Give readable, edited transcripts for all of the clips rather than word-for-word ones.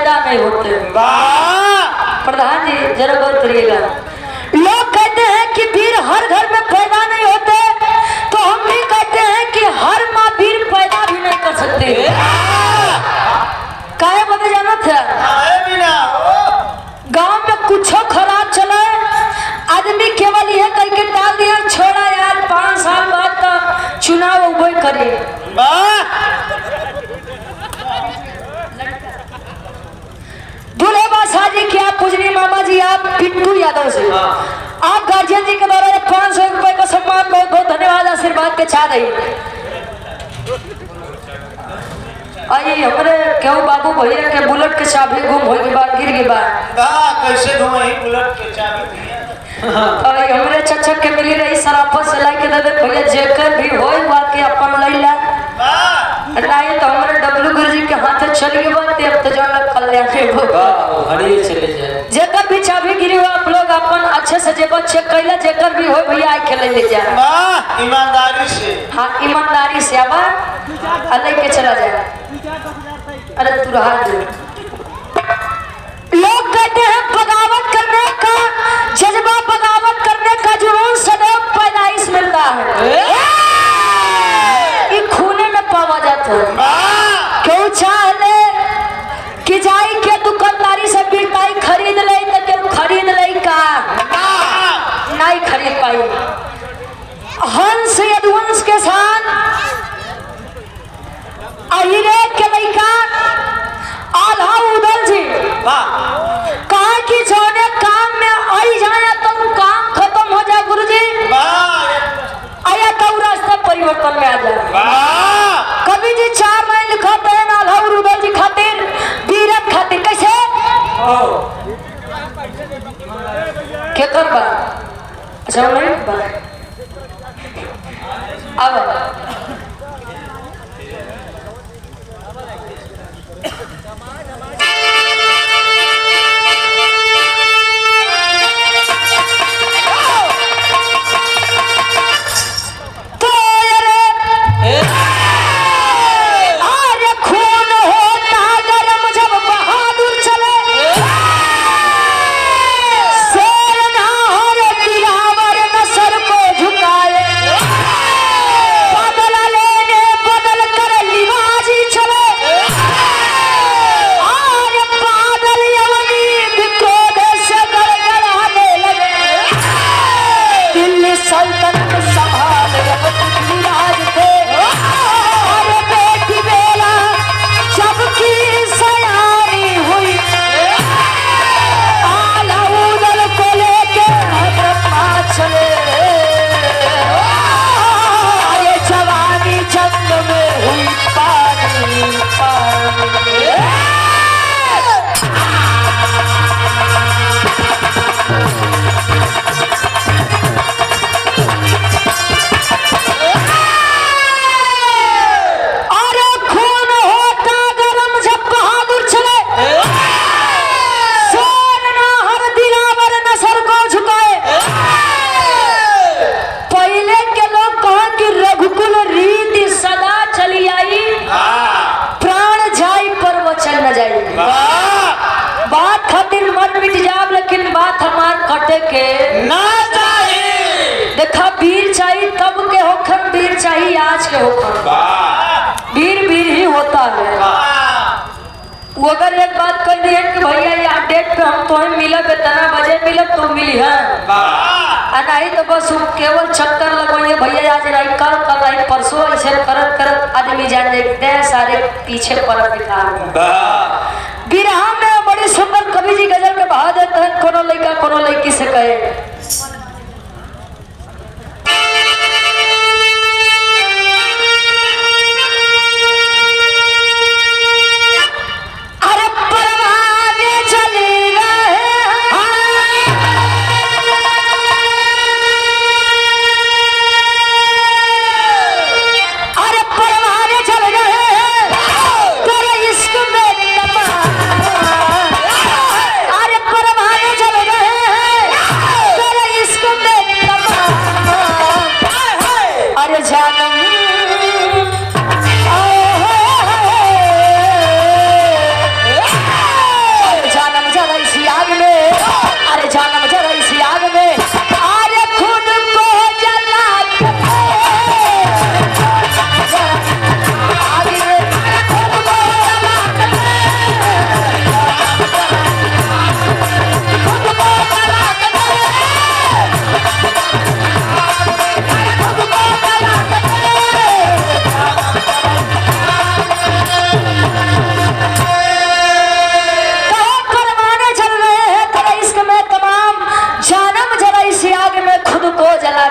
पैदा नहीं होते। प्रधान जी जरा गौर करिएगा। लोग कहते हैं कि वीर हर घर में पैदा नहीं होते, तो हम भी कहते हैं कि हर माँ वीर पैदा भी नहीं कर सकती। काहे बदे जाना था? गांव में कुछ खराब चले, आदमी केवल यह करके डाल दिया, छोड़ा यार 5 साल बाद तो चुनाव वही करे। दूल्हे बादशाह जी की आप पूजनी मामा जी, आप पिंटू यादव से आप गार्जियन जी के द्वारा 500 रुपए का सम्मान, बहुत बहुत धन्यवाद, आशीर्वाद के चाह रही। आइए हमारे क्यों बाबू भैया के बुलेट के चाबी गुम हो के बाद गिर के बाद कैसे घुमाई बुलेट के चाबी? अरे हमारे चचा के मिली रही सराफत से लाई के दे भैया, जेकर भी होई वाके अपन लैला नहीं तो हमारे डब्लू गुरु जी के हाथ चल के बात अब तो जाना कल्याण हो हरी चले जाए। जेकर भी चाबी गिरी हुआ आप लोग अपन अच्छे से जेब चेक कैला, जेकर भी हो भैया आई खेले ले जा ईमानदारी से। हाँ ईमानदारी से अब अलग के चला जाए। अरे तू रहा लोग कहते हैं बगावत करने का जज्बा, बगावत करने का जुनून सदैव पैदाइश मिलता है, ये खूने में पावा जाता है। क्यों चाहले कि जाई के दुकानदारी से बिरताई खरीद ले तो क्यों खरीद ले का नहीं खरीद पाई। हंस यदुवंश के साथ अहिरे के लड़का आल्हा उदल जी कहा कि जोने काम में आई जाए तो काम खत्म हो जाए गुरुजी, आया तो रास्ता परिवर्तन में आ जाए। कवि जी 4 लाइन लिखाते हैं आल्हा उदल जी खातिर, वीरत खातिर। कैसे क्या कर बा? अच्छा नहीं बा अब के ना चाहिए। देखा वीर चाहिए तब के होखन, वीर चाहिए आज के होखन। वीर वीर ही होता है। वो अगर एक बात कह दिए कि भैया यार डेट पे हम तो मिलब, इतना बजे मिलब तो मिली है, नहीं तो बस केवल चक्कर लगवाइए भैया आज नहीं कल कल नहीं परसों, ऐसे करत करत आदमी जान जाए सारे पीछे पर बिरहा में बड़ी सुंदर कवि जी गजल में बहा देते हैं। कोनो लड़का कोनो लड़की से कहे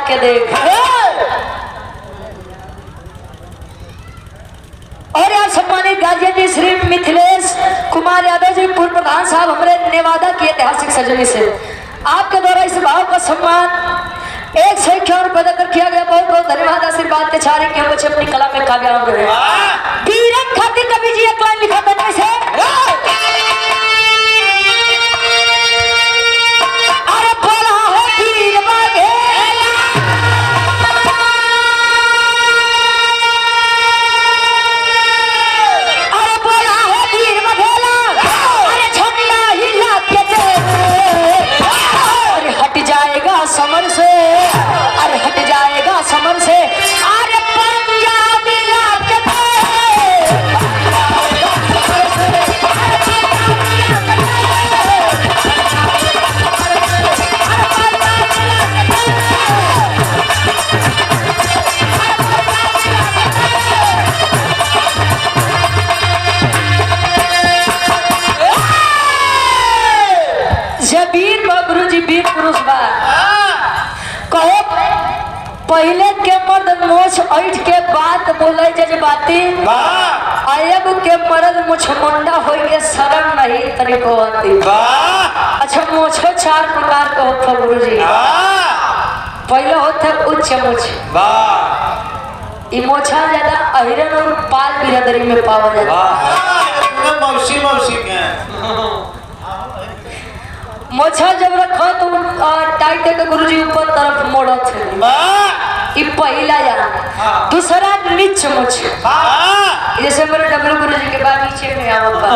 के देख। और यहाँ सम्मानित गार्जियन जी श्री मिथिलेश कुमार यादव जी पूर्व प्रधान साहब हमारे नेवादा की ऐतिहासिक सजनी से आपके द्वारा इस भाव का सम्मान 151 रुपए देकर किया गया। बहुत बहुत धन्यवाद। आशीर्वाद के चारे के बच्चे अपनी कला में कामयाब रहे। वीरन खातिर कवि जी एक लाइन लिखा था से अरे बोला है वीर बघेला, अरे बोला है वीर बघेला, अरे झंडा हिला के दे, अरे हट जाएगा समर से, अरे हट जाएगा समर से, अरे पंजाब हिला के दे। वीर गुरु जी वीर पुरुष बा कहो पहले के मर्द मोछ ऐठ के बात बोले जज्बाती आयब के मर्द मुछ मुंडा होइए शर्म नहीं तरीको आती। अच्छा मोछो 4 प्रकार का होता गुरु जी। पहले होता उच्च मोछ, ये मोछा ज्यादा अहिरन और पाल बिरादरी में पावा जाता। मौसी मौसी के मोछा जब रखो तो टाइट है गुरुजी ऊपर तरफ मोड़ो थे। ये पहला या दूसरा नीच मोछ, जैसे मेरे डबरू गुरुजी के बाद नीचे में आवा।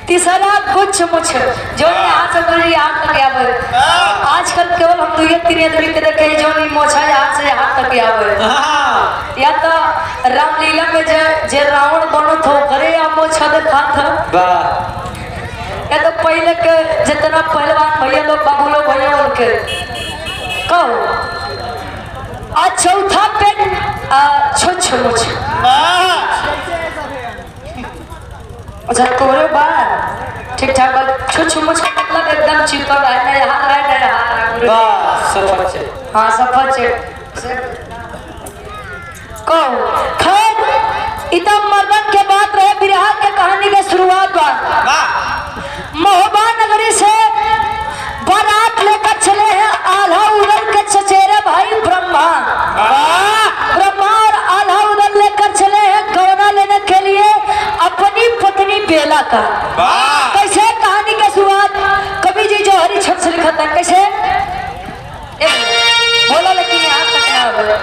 तीसरा गुच्छ मोछ जो यहाँ से गुरुजी यहाँ तक आवे। आजकल केवल हम 2-3 आदमी के देखे जो नहीं मोछा यहाँ से यहाँ तक आवे। या तो रामलीला में जे रावण बनो थो करे या मोछा देखा था। या तो पहले के जितना पहलवान भैया लोग बाबू लोग भैया उनके कहो आज चौथा पे छोछ मुछ। अच्छा तोरे बात ठीक ठाक बात छोछ मुछ का मतलब एकदम चिपक रहा है ना हाथ रहा है ना सफच है। हाँ सफच है कहो खैर इतना मर्दन के बात रहे बिरहा के कहानी के शुरुआत बा। महोबा नगरी से बारात लेकर चले हैं आल्हा उदल के चचेरे भाई ब्रह्मा। ब्रह्मा और आल्हा उदल लेकर चले हैं गौना लेने के लिए अपनी पत्नी बेला का। कैसे कहानी की शुरुआत कवि जी जो हरी छत से लिखा था कैसे बोला लेकिन यहाँ तक ना बोला।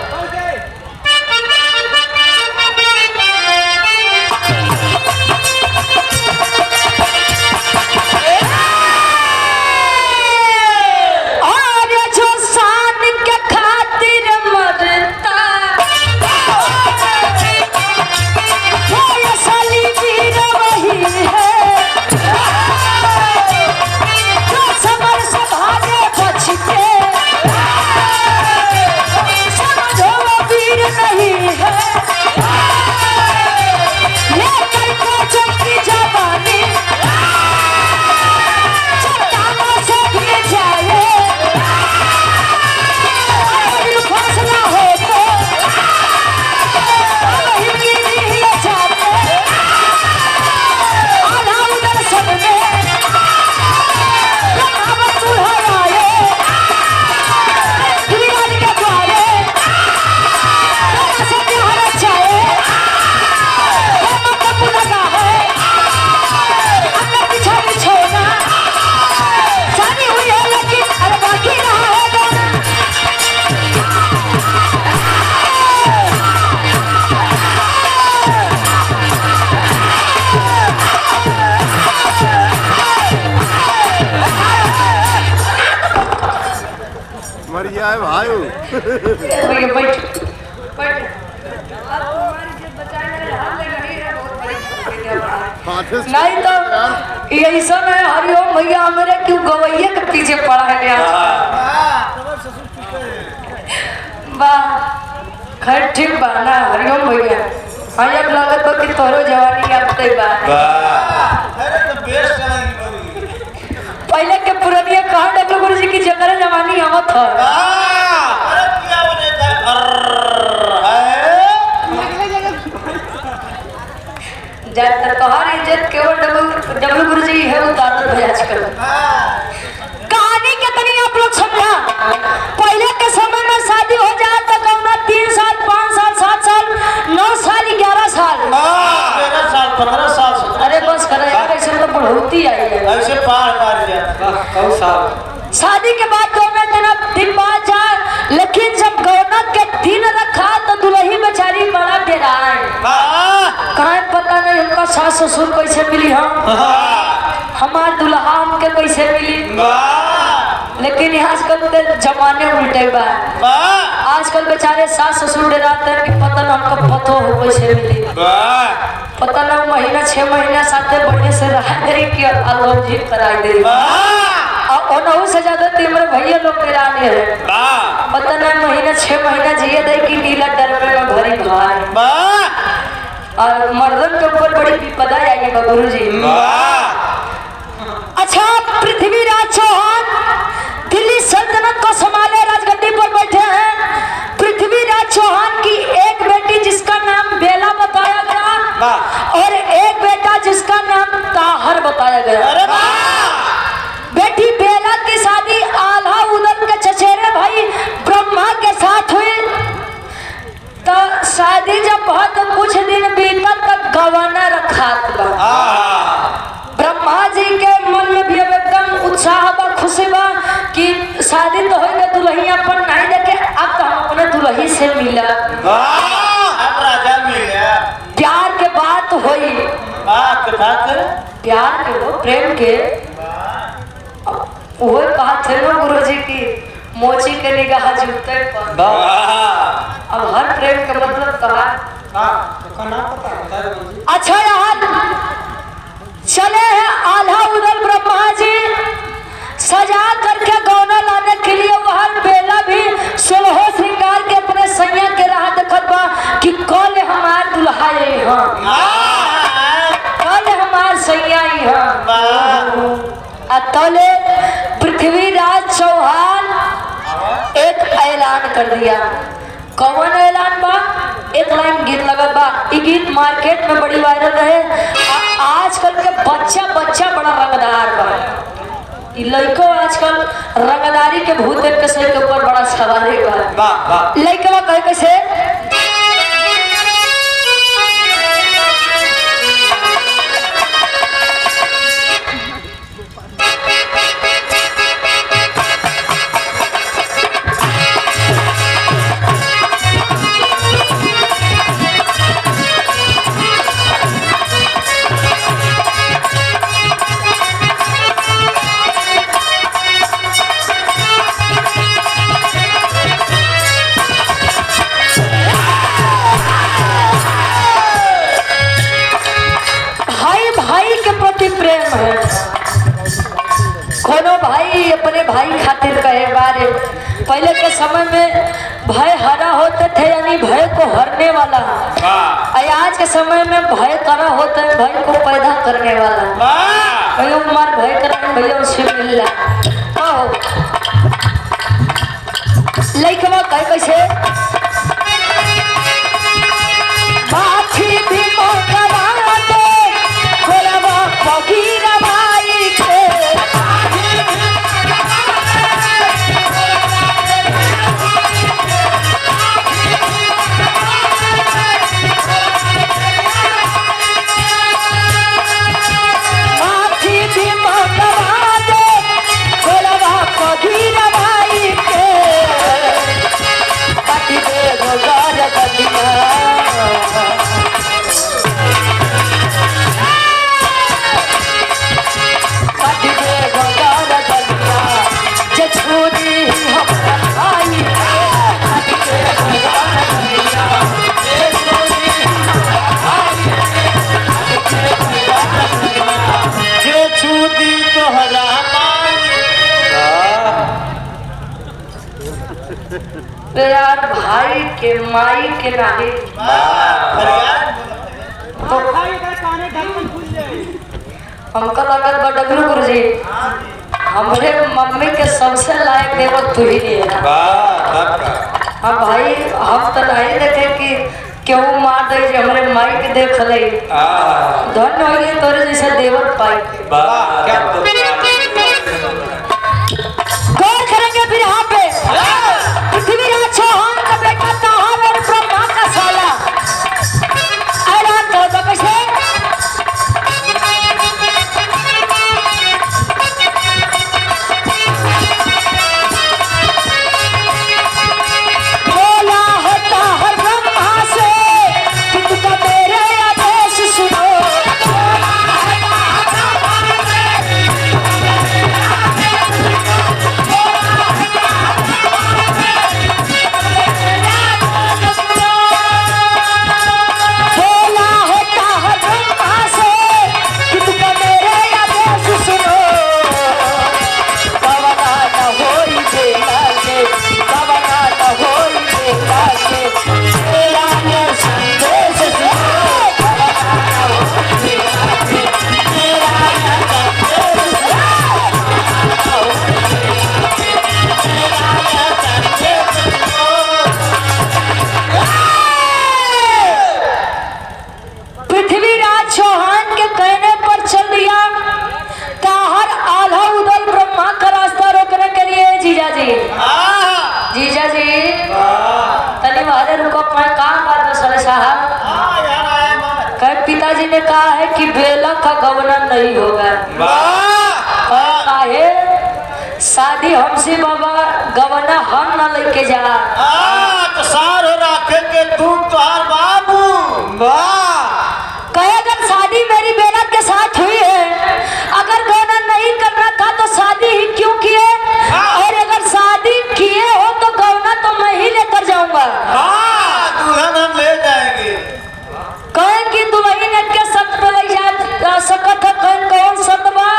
मरिया है भाई नहीं तो ऐसा है हरिओम भैया मेरे क्यों गवैया के पीछे पड़ा है वाह खैर ठीक बा ना हरिओम भैया। हाँ अब लागत बा कि तोरो जवानी आते बा। पहले के पुरानिया कहा डॉक्टर गुरु जी की जगह जवानी आवत है कहाँ पता नहीं उनका सास ससुर कैसे मिली हम हमार दुल्हा हमके कैसे मिली। लेकिन आजकल के जमाने उल्टे बा। आजकल बेचारे सास ससुर डराते हैं कि पता न हमको पतो हो कैसे मिली। पता न महीना 6 महीना साथे बढ़िया से रहा दे कि अलग जी कराई दे। और नहु से ज्यादा तीमर भैया लोग के रानी है। पता न महीना 6 महीना जिए दे कि नीला डर में भरी भाई। और मर्दन के ऊपर बड़ी विपदा आई है गुरु जी। अच्छा, पृथ्वीराज चौहान दिल्ली सल्तनत को संभाले राजगद्दी पर बैठे हैं। पृथ्वीराज चौहान की एक बेटी जिसका नाम बेला बताया गया और एक बेटा जिसका नाम ताहर बताया गया। बेटी बेला की शादी आल्हा उदल के चचेरे भाई ब्रह्मा के साथ हुई। तो शादी जब बहुत कुछ दिन बीता तक गवाना रखा था। ब्रह्मा जी के मन में भी एकदम उत्साह बा, खुशी बा कि शादी तो होगा, दुल्ही अपन नहीं देखे, अब तो हम अपने दुल्ही से मिला। अब राजा मिला। प्यार के बात हुई। प्यार के वो प्रेम के वो बात है ना गुरु जी की मोची के निगाह जूते पर। अब हर प्रेम का मतलब कहा। अच्छा, यहाँ चले हैं आल्हा उदल ब्रह्मा जी सजा करके गौना लाने के लिए। वह बेला भी 16 श्रृंगार के अपने सैया के राह देखत बा कि कल हमार दुल्हा कल हमार सैया तले पृथ्वीराज चौहान एक ऐलान कर दिया। कौन ऐलान बा? एक लाइन गीत लगत बा। ये गीत मार्केट में बड़ी वायरल रहे। आजकल के बच्चा बड़ा रंगदार बा। लड़को आजकल रंगदारी के भूत के सर के ऊपर बड़ा सवारी बा। लड़का कहे कैसे अपने भाई खातिर कहे बारे। पहले के समय में भय हरा होते थे, यानी भय को हरने वाला। आज के समय में भय करा होता है, भय को पैदा करने वाला। भैया उम्र भय करा भैया उससे मिल रहा। लइकवा कहे कैसे बाथी भी मोकरा दे खोलवा फकीर भाई के यार भाई के माई के नाही तो हमका लगत बा डगरू गुरुजी हमरे मम्मी के सबसे लायक देवो तू ही है। हाँ भाई, हम तो नहीं देखे कि क्यों मार दे जे हमरे माई के देख ले। धन्य हो गए तोरे जैसे देवर पाई। गौर करेंगे फिर यहाँ पे पृथ्वीराज चौहान का बेटा ताहर और ब्रह्मा का साला ऐलान कर दो कैसे बोला है ताहर ब्रह्मा से कि तू मेरे आदेश हमको कहीं काम बात दूसरे साहब हाँ यार आया मन कहीं पिताजी ने कहा है कि बेला का गवना नहीं होगा। काहे शादी हमसे बाबा गवना हम ना लेके जा। तो सार हो रखे के तू तुहार बाबू कहे अगर शादी मेरी बेला के साथ हुई है, अगर गवना नहीं करना था तो शादी ही क्यों किए, और अगर शादी किए हो तो गवना तो मैं ही लेकर जाऊंगा। दुल्हन हम ले जाएंगे। कहे कि दुल्हन के सब पे ले जा सकत है, कहे कौन सतवा,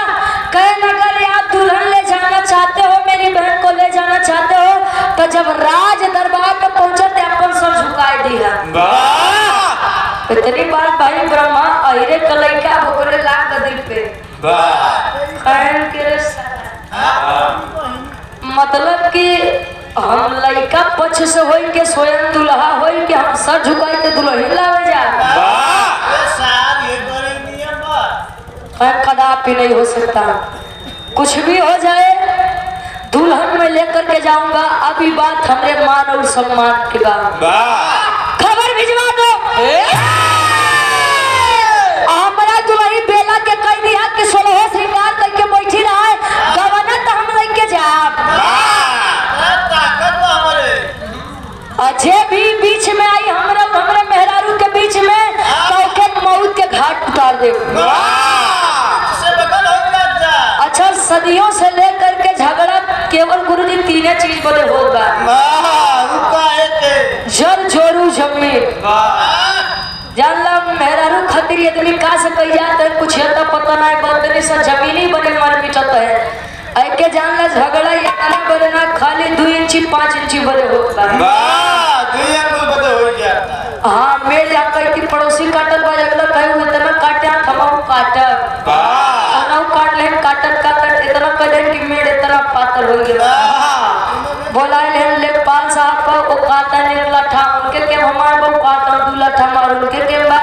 कहे अगर आप दुल्हन ले जाना चाहते हो, मेरी बहन को ले जाना चाहते हो, तो जब राज दरबार में पहुंचे तो अपन सर झुकाए दिया। इतनी बात भाई ब्रह्मा अहिरे कलैका भोरे लाग दिल पे खैर के मतलब कि हम लड़का पक्ष से होई के स्वयं दुल्हा होई के हम सर झुकाई के दुल्हन लावे जा। सार ये करे नियम बा कदापि नहीं हो सकता। कुछ भी हो जाए दुल्हन में लेकर के जाऊंगा। अभी बात हमरे मान और सम्मान की बात। खबर भिजवा दो हमारा दुल्हन बेला के कह दिया कि 16 श्रृंगार करके बैठी रहा है, गवना तो हम लेके जाब। ताकत बा हमारे अच्छे भी बीच में आई हमरे मेहरारू के बीच में तो के मौत के घाट उतार दे। से बगल हो जा अच्छा सदियों से लेकर के झगड़ा केवल गुरुजी तीन चीज बोले होगा, जर जोरू जमीन। जानला मेहरारू खातिर इतनी का से कही जात है, कुछ है तो पता नहीं बदली से जमीनी बने मर मिटत है। ऐके जानला झगड़ा ये ना बने ना खाली 2 इंची 5 इंची बने होता है। हाँ मैं जा कही कि पड़ोसी काटत बा जगला कहे इतना काटे थमाऊ काटत अनाऊ काट ले काटत इतना कदन कि मेड़ इतना पातर हो गया। बोला ले पाल साहब को वो काटा ने लठा उनके के हमार बहु काटा 2 लठा मार उनके के बा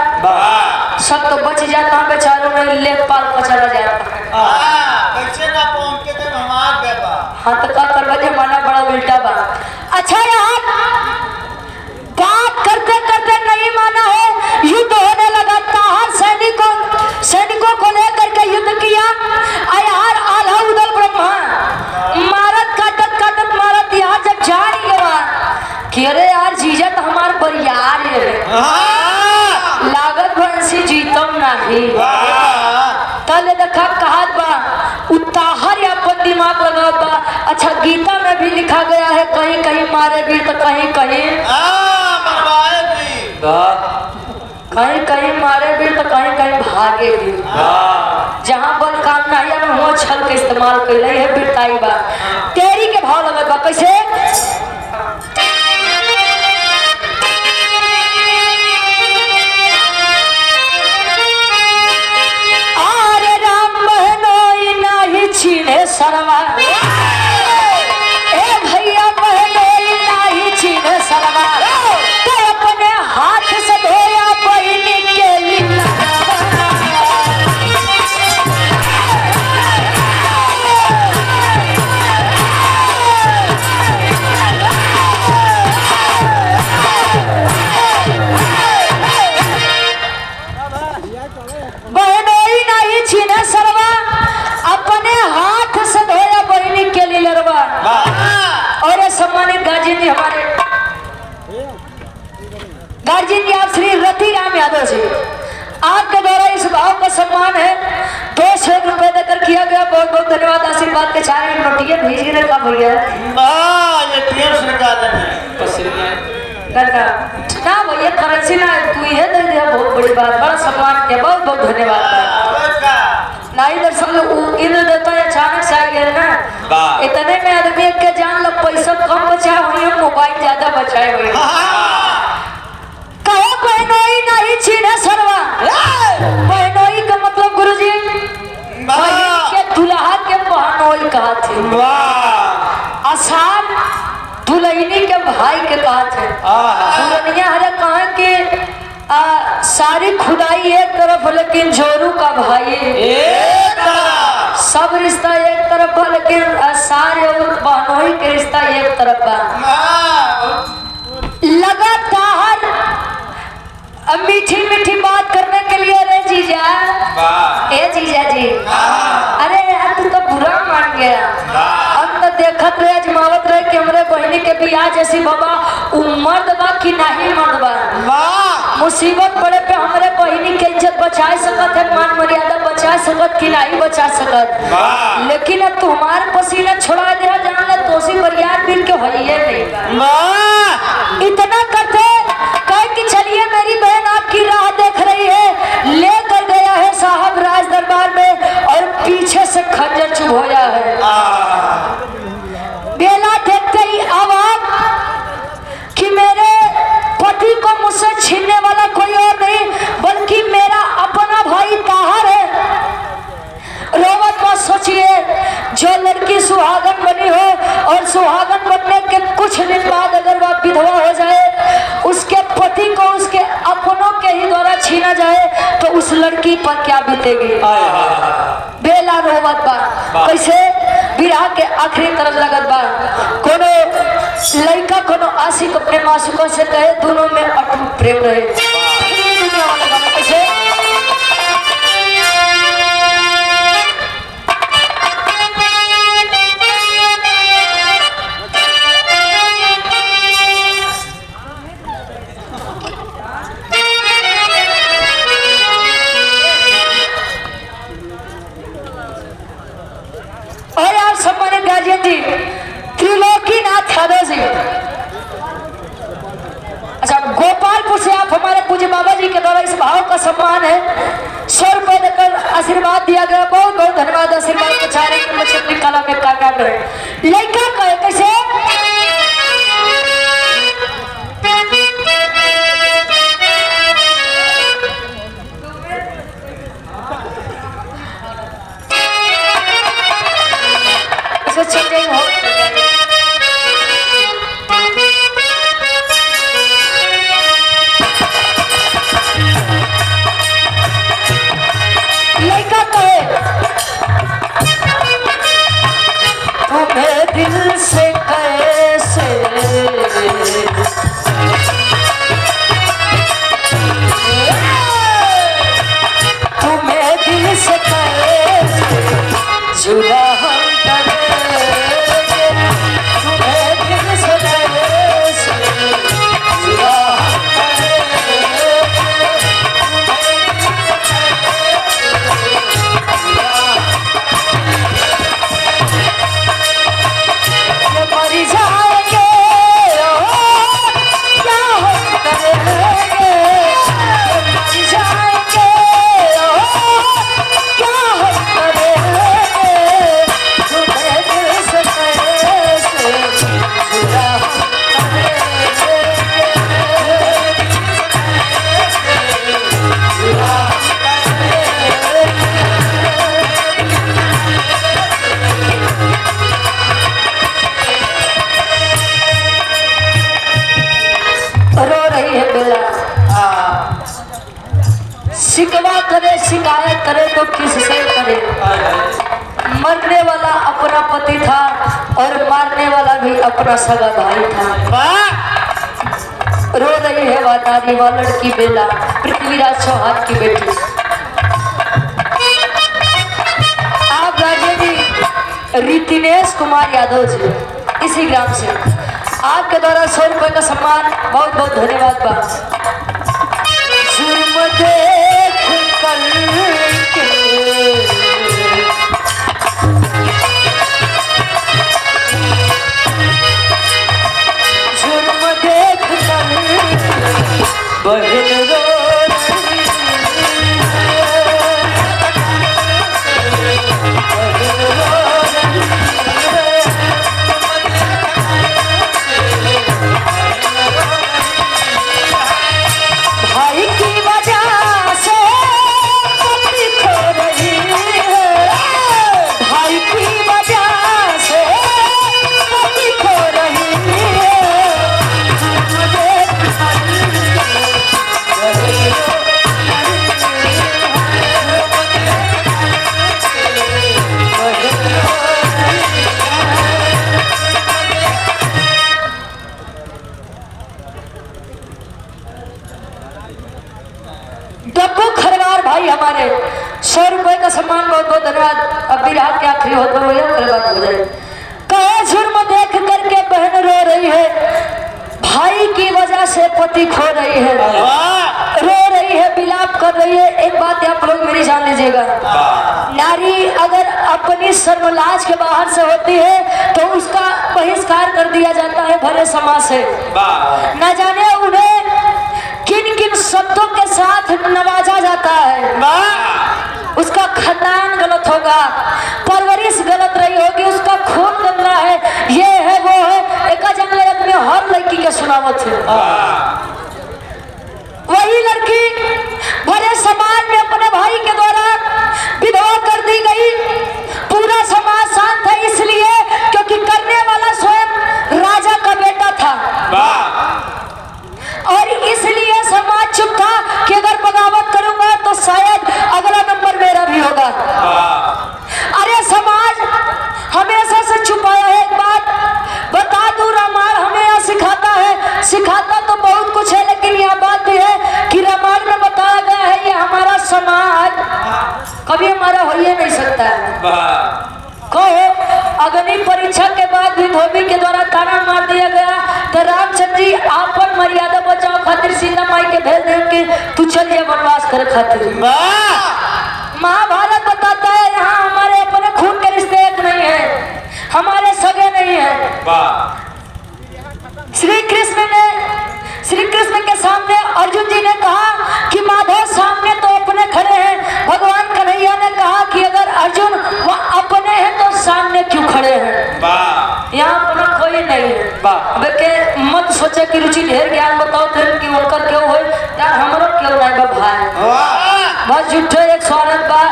सब तो बच जाता बेचारों में ले पाल पचड़ा जाता। कैसे ना पहुंच के तो हमार बेबा हाँ तो का करवा दे माना बड़ा उल्टा बा। अच्छा यार बात करते करते नहीं माना है, युद्ध होने लगा। ताहर सैनिकों को लेकर के युद्ध किया। यार आल्हा उदल ब्रह्मा मारत काटत मारत यहाँ जब जान गया कि अरे यार जीजा तो हमार बरियार है, लागत भंसी जीतम नहीं। तले देखा कहा बा उताहर या अपन दिमाग लगा बा। अच्छा गीता में भी लिखा गया है कहीं कहीं मारे वीर तो कहीं कहीं कहीं कहीं मारे वीर तो कहीं कहीं भागे वीर। जहाँ बल काम नहीं है वो छल के इस्तेमाल कर रही है वीरताई बा। तेरी के भाव लगा बा कैसे छीने सरवा ए भैया बहनोई नाही छीने सरवा तो अपने हाथ से धोया बहनी के लीला। बहनोई नाही छीने सरवा अपने हाथ से धोया बहनी के लिए लड़वा। और सम्मानित गार्जियन जी हमारे गार्जियन जी आप श्री रति राम यादव जी, आपके द्वारा इस भाव का सम्मान है 200 रुपए देकर किया गया। बहुत बहुत धन्यवाद। आशीर्वाद के 4 नोटिया भेजने का भैया ना भैया करेंसी ना तू ये दे दिया, बहुत बड़ी बात, बड़ा सम्मान के बहुत बहुत धन्यवाद। नहीं दर्शन इधर देता है अचानक से आ गया ना, इतने में आदमी के जान लो पैसा कम बचा हुई मोबाइल ज्यादा बचाए हुए। कहो बहनोई नहीं छीने सरवा। बहनोई का मतलब गुरुजी के दुल्हा के बहनोई कहा थे, आसान दुल्हनी के भाई के कहा थे। दुल्हनिया हरे कहा कि सारी खुदाई एक तरफ लेकिन जोरू का भाई एक तरफ। सब रिश्ता एक तरफ है लेकिन सारे और बहनोई के रिश्ता एक तरफ है। लगातार अब मीठी मीठी बात करने के लिए अरे जीजा, ए जीजा जी, अरे यार तू तो बुरा मान गया। हम तो देखत रहे अजमावत रहे कि हमरे बहनी के बियाह जैसी बाबा मर्द बा कि नहीं मर्द बा। मुसीबत पड़े पे हमरे बहनी के इज्जत बचा सकत है, मान मर्यादा बचा सकत कि नहीं बचा सकत। लेकिन अब तू हमारे पसीना छोड़ा दिया जान ले तोसी बरियार दिल के होइए नहीं। इतना करते कह कि चलिए मेरी बहन आपकी राह देख रही है, लेकर गया है साहब राज दरबार में और पीछे से खंजर चुभोया है। बेला देखते ही आवाज कि मेरे पति को मुझसे छीनने वाला कोई और नहीं बल्कि मेरा अपना भाई ताहर है। रोवत मत सोचिए, जो लड़की सुहागन बनी हो और सुहागन बनने के कुछ दिन बाद अगर वह विधवा हो जाए, उसके पति को उसके अपनों के ही द्वारा छीना जाए तो उस लड़की पर क्या बीतेगी। बेला रोवत बा कैसे विवाह के आखिरी तरफ लगत बा। कोनो लड़का कोनो आशिक अपने मासूकों से कहे दोनों में अटूट प्रेम रहे। कैसे और यार सम्मानित गार्जियन जी, त्रिलोकीनाथ यादव जी, अच्छा गोपालपुर से आप हमारे पूज्य बाबा जी के द्वारा इस भाव का सम्मान है 100 रुपए देकर आशीर्वाद दिया गया। बहुत बहुत धन्यवाद। आशीर्वाद के चारे अपनी कला में कामयाब रहे। लड़का कहे कैसे चल जाए हो लड़का कहे तुम्हें दिल से कैसे तुम्हें दिल से कैसे जुदा हम शिकवा करे शिकायत करे तो किससे करे। मरने वाला अपना पति था और मारने वाला भी अपना सगा भाई था। रो रही है वह नारी वह लड़की बेला, पृथ्वीराज चौहान की बेटी। आप राजे जी रितिनेश कुमार यादव जी इसी ग्राम से आपके द्वारा 100 रुपए का सम्मान। बहुत बहुत धन्यवाद बा। जुर्म देख करके जुर्म देख कर बहन रो भाई हमारे 100 रुपए का सम्मान बहुत बहुत धन्यवाद। अब भी रात के आखिरी होता हो जाए। कहे जुर्म देख करके बहन रो रही है, भाई की वजह से पति खो रही है, रो रही है, विलाप कर रही है। एक बात आप लोग मेरी जान लीजिएगा, नारी अगर अपनी सर्वलाज के बाहर से होती है तो उसका बहिष्कार कर दिया जाता है भरे समाज से। न जाने उन्हें किन किन शब्दों के साथ नवाजा जाता है, उसका खानदान गलत होगा, परवरिश गलत रही होगी, उसका खून गंदा है, ये है वो है, एक जंगल में हर लड़की के सुनावत है। वही लड़की भरे समाज में अपने भाई के द्वारा विधवा कर दी गई। पूरा समाज शांत है इसलिए क्योंकि करने वाला स्वयं राजा का बेटा था, और इसलिए समाज चुप था कि अगर बगावत करूंगा तो शायद अगला नंबर मेरा भी होगा। अरे समाज हमेशा से छुपाया है। एक बात बता दूं, रामायण हमें यह सिखाता है, सिखाता तो बहुत कुछ है, लेकिन यह बात भी है कि रामायण में बताया गया है ये हमारा समाज कभी हमारा हो ही नहीं सकता है। कहो अग्नि परीक्षा के बाद भी धोबी के द्वारा ताना मार दिया गया तो रामचंद्र जी आपन मर्यादा बचाओ खातिर सीता माई के भेज दे कि तू चलिए वनवास कर खातिर। महाभारत बताता है यहाँ हमारे अपने खून के रिश्ते एक नहीं है, हमारे सगे नहीं है। श्री कृष्ण के सामने अर्जुन जी ने कहा कि माधव सामने तो अपने खड़े हैं। भगवान कन्हैया ने कहा कि अगर अर्जुन वह अपने हैं तो सामने क्यों खड़े हैं, यहाँ अपना कोई नहीं है। बेके मत सोचे कि रुचि ढेर ज्ञान बताओ थे कि उनकर क्यों हो यार, हमरो क्यों नहीं भाई। बस झूठे एक स्वार्थ बा,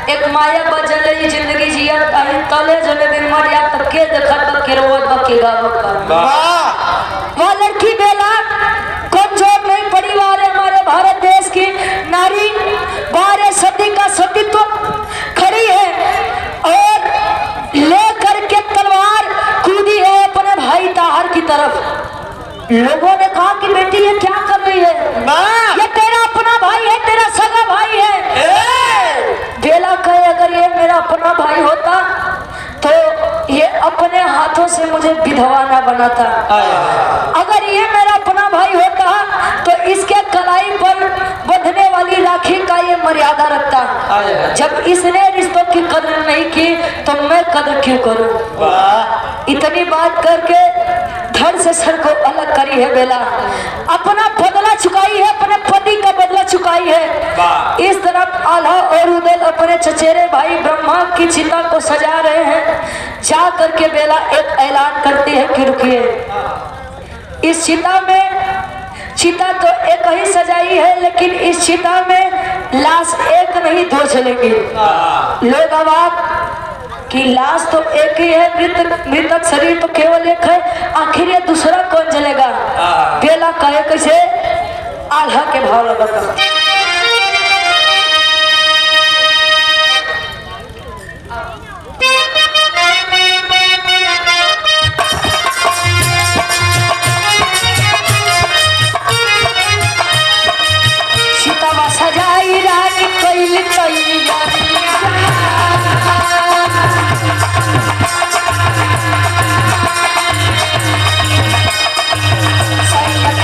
एक माया बचल ये जिंदगी जिया तले जने दिन मर या तक के देखा तक के रोज बकेगा। वह लड़की बेला कमजोर नहीं परिवार है हमारे भारत देश की नारी 12 सदी का सतीत्व खड़ी है और ले करके तलवार कूदी है अपने भाई ताहर की तरफ। लोगों ने कहा कि बेटी ये क्या कर रही है, ये तेरा अपना भाई है, तेरा सगा भाई है। बेला कहे अगर ये मेरा अपना भाई होता तो ये अपने हाथों से मुझे विधवा ना बनाता, अगर ये मेरा अपना भाई होता तो इसके कलाई पर बंधने वाली राखी का ये मर्यादा रखता। जब इसने रिश्तों की कदर नहीं की तो मैं कदर क्यों करूं। इतनी बात करके धड़ से सर को अलग करी है बेला, अपना बदला चुकाई है, अपने पति का बदला चुकाई है। इस तरफ आल्हा और उदल अपने चचेरे भाई ब्रह्मा की चिता को सजा रहे हैं। जा करके बेला एक ऐलान करती है कि रुकिए, इस चिता में चिता तो एक ही सजाई है लेकिन इस चिता में लाश एक नहीं 2 चलेंगी। लोग अवाक कि लाश तो एक ही है, मृतक शरीर तो केवल एक है, आखिर ये दूसरा कौन जलेगा। बेला कहे कैसे, आल्हा के भाव लगा सजाई रानी कैल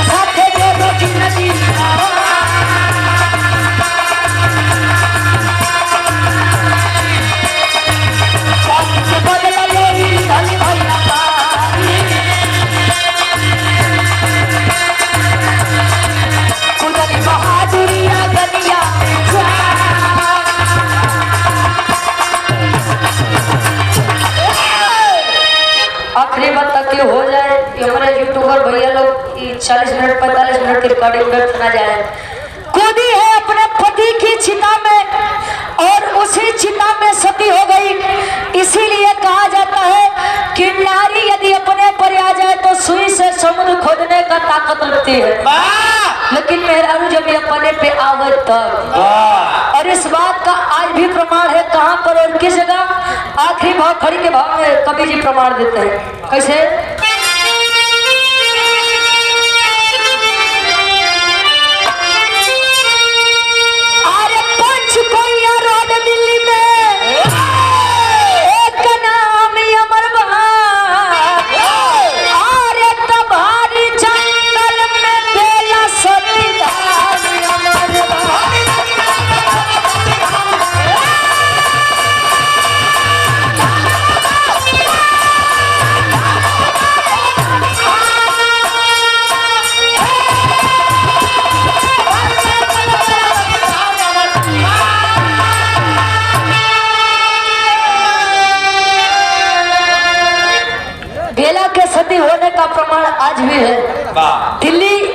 साथे नदी बदला बहादुरिया गलिया आखिरी बात तक ये हो जाए कि हमारे यूट्यूबर भैया लोग 40 मिनट 45 मिनट की रिकॉर्डिंग में ना जाए। कूदी है अपने पति की चिता में और उसी चिता में सती हो गई। इसीलिए कहा जाता है कि नारी यदि अपने पर आ जाए तो सुई से समुद्र खोदने का ताकत रखती है, लेकिन मेहरारू जब अपने पे आवे तब। और इस बात का आज भी प्रमाण है, कहाँ पर और किस जगह। आखिरी भाव खड़ी के भाव में कवि जी प्रमाण देते हैं कैसे। अरे पंच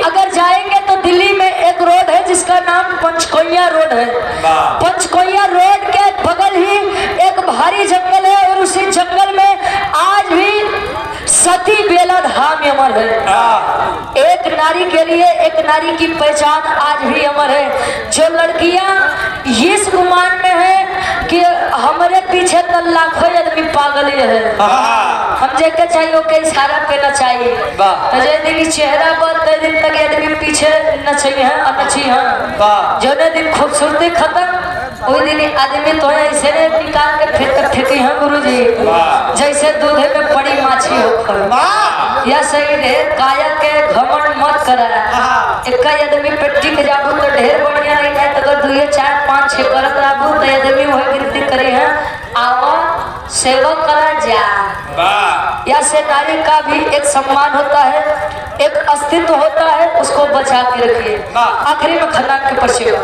अगर जाएंगे तो दिल्ली में एक रोड है जिसका नाम पंचकोइया रोड है। पंचकोइया रोड के बगल ही एक भारी जंगल है और उसी जंगल में आज भी सती बेला धाम अमर है। एक नारी के लिए एक नारी की पहचान आज भी अमर है। जो लड़कियां इस गुमान में है कि हमारे पीछे तो लाखों आदमी पागल है, हम जेके चाहिए के इशारा पे न चाहिए दिन चेहरा पर तय दिन तक आदमी पीछे नची है नची है। जो दिन खूबसूरती खत्म वही दिन आदमी तो ऐसे निकाल के फेंकी है गुरु जी, जैसे दूधे में पड़ी माछी होकर। या सही है, काया के घमंड मत करा। एक आदमी पे टिक जाबू तो ढेर बढ़िया नहीं है, तो 2 4 5 6 करत राबू तो आदमी वही गिनती करे हैं आओ सेवा करा जा। या से नारी का भी एक सम्मान होता है, एक अस्तित्व होता है, उसको बचा के रखिए। आखिरी में खन्ना के पश्चिम